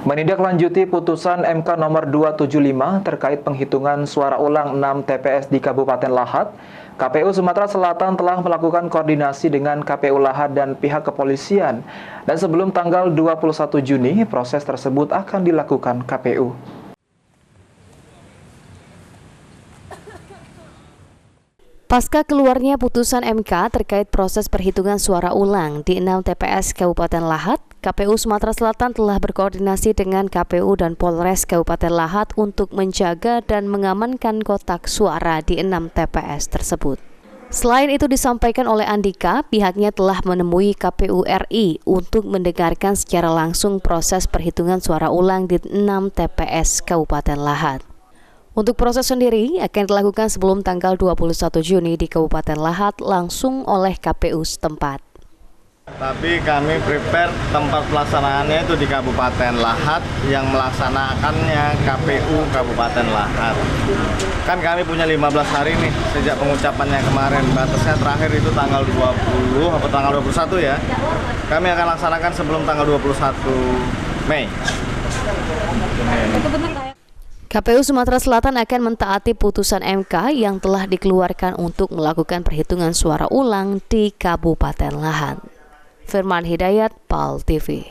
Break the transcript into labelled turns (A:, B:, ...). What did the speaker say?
A: Menindaklanjuti putusan MK nomor 275 terkait penghitungan suara ulang 6 TPS di Kabupaten Lahat, KPU Sumatera Selatan telah melakukan koordinasi dengan KPU Lahat dan pihak kepolisian. Dan sebelum tanggal 21 Juni, proses tersebut akan dilakukan KPU.
B: Pasca keluarnya putusan MK terkait proses perhitungan suara ulang di 6 TPS Kabupaten Lahat, KPU Sumatera Selatan telah berkoordinasi dengan KPU dan Polres Kabupaten Lahat untuk menjaga dan mengamankan kotak suara di 6 TPS tersebut. Selain itu disampaikan oleh Andika, pihaknya telah menemui KPU RI untuk mendengarkan secara langsung proses perhitungan suara ulang di 6 TPS Kabupaten Lahat. Untuk proses sendiri akan dilakukan sebelum tanggal 21 Juni di Kabupaten Lahat langsung oleh KPU setempat.
C: Tapi kami prepare tempat pelaksanaannya itu di Kabupaten Lahat, yang melaksanakannya KPU Kabupaten Lahat. Kan kami punya 15 hari nih sejak pengucapannya kemarin. Batasnya terakhir itu tanggal 20 atau tanggal 21 ya. Kami akan laksanakan sebelum tanggal 21 Mei.
B: KPU Sumatera Selatan akan mentaati putusan MK yang telah dikeluarkan untuk melakukan perhitungan suara ulang di Kabupaten Lahat. Firman Hidayat, PAL TV.